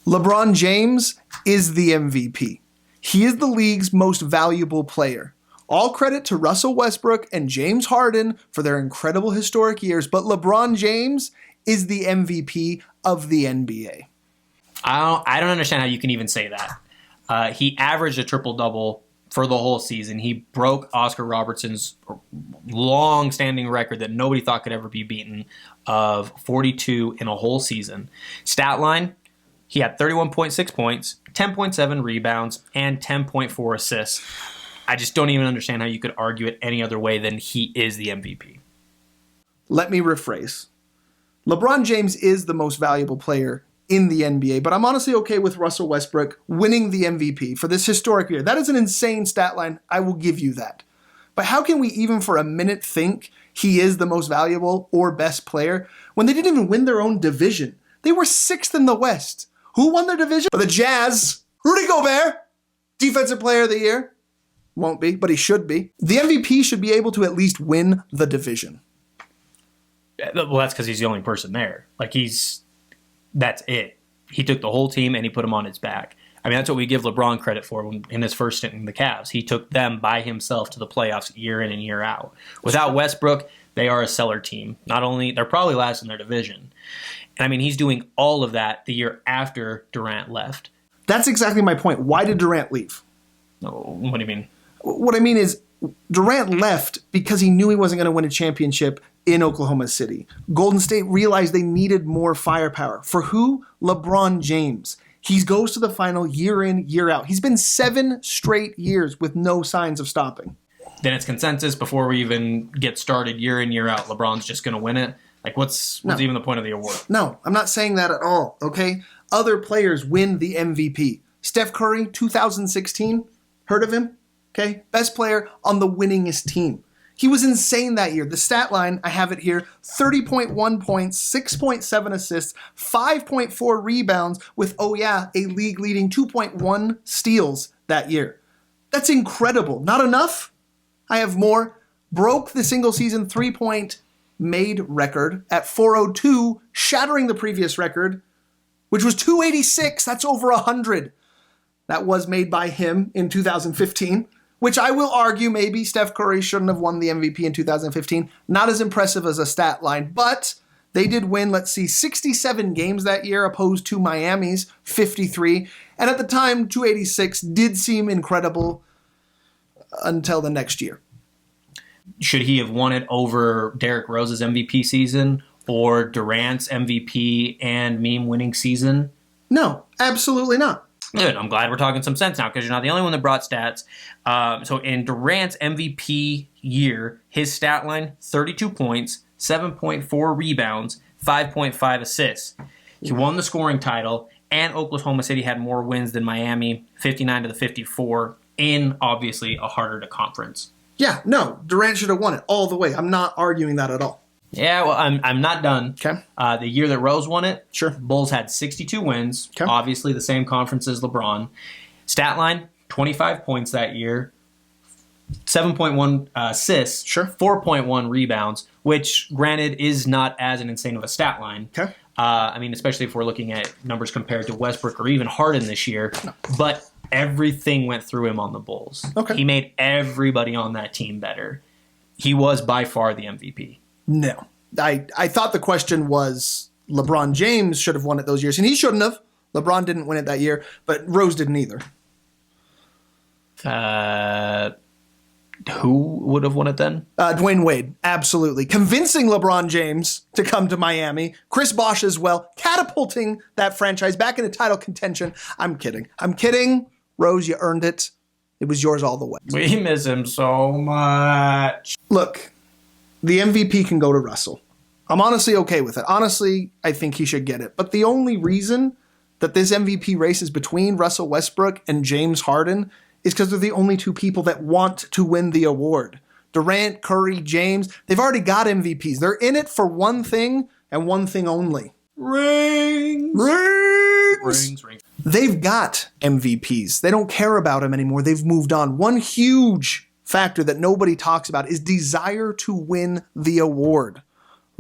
LeBron James is the MVP. He is the league's most valuable player. All credit to Russell Westbrook and James Harden for their incredible historic years, but LeBron James is the MVP of the NBA. I don't understand how you can even say that. He averaged a triple-double for the whole season. He broke Oscar Robertson's long-standing record that nobody thought could ever be beaten of 42 in a whole season. Stat line, he had 31.6 points, 10.7 rebounds, and 10.4 assists. I just don't even understand how you could argue it any other way than he is the MVP. Let me rephrase. LeBron James is the most valuable player in the NBA, but I'm honestly okay with Russell Westbrook winning the MVP for this historic year. That is an insane stat line. I will give you that. But how can we even for a minute think he is the most valuable or best player when they didn't even win their own division? They were 6th in the West. Who won their division? The Jazz. Rudy Gobert, Defensive Player of the Year. Won't be, but he should be. The MVP should be able to at least win the division. Well, that's because he's the only person there. That's it. He took the whole team and he put them on his back. I mean, that's what we give LeBron credit for in his first stint in the Cavs. He took them by himself to the playoffs year in and year out. Without Westbrook, they are a cellar team. Not only, they're probably last in their division. And I mean, he's doing all of that the year after Durant left. That's exactly my point. Why did Durant leave? Oh, what do you mean? What I mean is Durant left because he knew he wasn't going to win a championship in Oklahoma City. Golden State realized they needed more firepower. For who? LeBron James. He goes to the final year in, year out. He's been 7 straight years with no signs of stopping. Then it's consensus before we even get started year in, year out. LeBron's just going to win it. What's even the point of the award? No, I'm not saying that at all, okay? Other players win the MVP. Steph Curry, 2016. Heard of him? Okay? Best player on the winningest team. He was insane that year. The stat line, I have it here, 30.1 points, 6.7 assists, 5.4 rebounds with, a league-leading 2.1 steals that year. That's incredible. Not enough? I have more. Broke the single-season three-point made record at 402, shattering the previous record, which was 286. That's over 100. That was made by him in 2015. Which I will argue maybe Steph Curry shouldn't have won the MVP in 2015. Not as impressive as a stat line, but they did win, 67 games that year opposed to Miami's 53. And at the time, 286 did seem incredible until the next year. Should he have won it over Derrick Rose's MVP season or Durant's MVP and meme-winning season? No, absolutely not. Good. I'm glad we're talking some sense now because you're not the only one that brought stats. So in Durant's MVP year, his stat line, 32 points, 7.4 rebounds, 5.5 assists. He won the scoring title, and Oklahoma City had more wins than Miami, 59-54, in obviously a harder-to conference. Yeah, no, Durant should have won it all the way. I'm not arguing that at all. Yeah, well, I'm not done. Okay. The year that Rose won it, sure. Bulls had 62 wins. Okay. Obviously, the same conference as LeBron. Stat line, 25 points that year, 7.1 assists, sure. 4.1 rebounds, which, granted, is not as an insane of a stat line. Okay. I mean, especially if we're looking at numbers compared to Westbrook or even Harden this year. No. But everything went through him on the Bulls. Okay. He made everybody on that team better. He was by far the MVP. No. I thought the question was LeBron James should have won it those years, and he shouldn't have. LeBron didn't win it that year, but Rose didn't either. Who would have won it then? Dwayne Wade, absolutely. Convincing LeBron James to come to Miami. Chris Bosh as well, catapulting that franchise back into title contention. I'm kidding. Rose, you earned it. It was yours all the way. We miss him so much. Look, the MVP can go to Russell. I'm honestly okay with it. Honestly, I think he should get it. But the only reason that this MVP race is between Russell Westbrook and James Harden is because they're the only two people that want to win the award. Durant, Curry, James, they've already got MVPs. They're in it for one thing and one thing only. Rings. They've got MVPs. They don't care about them anymore. They've moved on. One huge factor that nobody talks about is desire to win the award.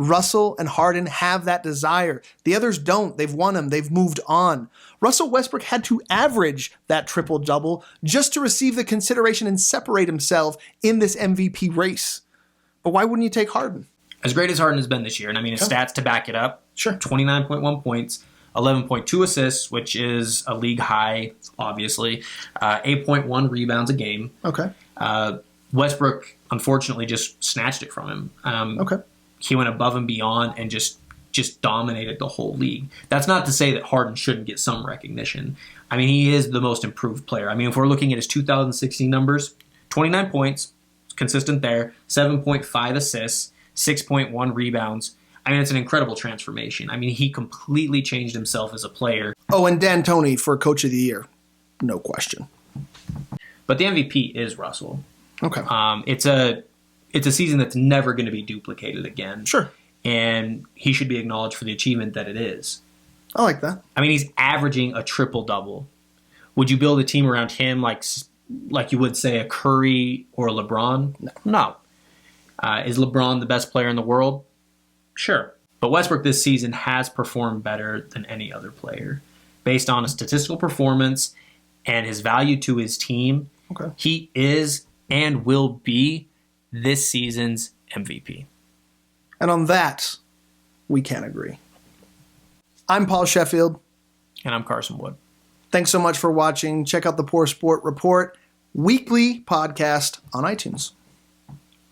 Russell and Harden have that desire. The others don't. They've won them. They've moved on. Russell Westbrook had to average that triple-double just to receive the consideration and separate himself in this MVP race. But why wouldn't you take Harden? As great as Harden has been this year, and I mean his stats to back it up, Sure. 29.1 points, 11.2 assists, which is a league high, obviously, 8.1 rebounds a game. Okay. Westbrook, unfortunately, just snatched it from him. Okay. He went above and beyond and just dominated the whole league. That's not to say that Harden shouldn't get some recognition. I mean, he is the most improved player. I mean, if we're looking at his 2016 numbers, 29 points, consistent there, 7.5 assists, 6.1 rebounds. I mean, it's an incredible transformation. I mean, he completely changed himself as a player. Oh, and D'Antoni for Coach of the Year. No question. But the MVP is Russell. Okay. It's a season that's never going to be duplicated again. Sure. And he should be acknowledged for the achievement that it is. I like that. I mean, he's averaging a triple-double. Would you build a team around him like you would, say, a Curry or a LeBron? No. Is LeBron the best player in the world? Sure. But Westbrook this season has performed better than any other player. Based on a statistical performance and his value to his team, he is and will be this season's MVP. And on that, we can agree. I'm Paul Sheffield. And I'm Carson Wood. Thanks so much for watching. Check out the Poor Sport Report weekly podcast on iTunes.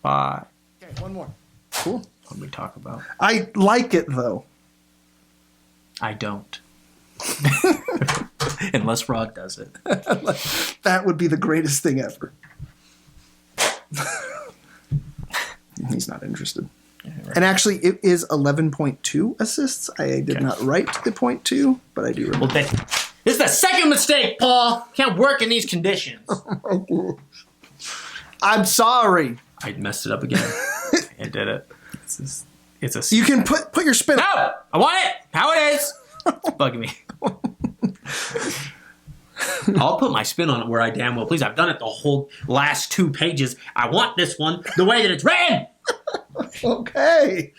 Bye. Okay, one more. Cool. What did we talk about? I like it, though. I don't. Unless Rod does it. That would be the greatest thing ever. He's not interested. Yeah, right. And actually, it is 11.2 assists. I did not write the 0.2, but I do remember. Well, this is the second mistake, Paul. Can't work in these conditions. I'm sorry. I messed it up again. I did it. It's a. You can put your spin. No, I want it how it is. It's bugging me. I'll put my spin on it where I damn well please. I've done it the whole last 2 pages. I want this one the way that it's written. Okay.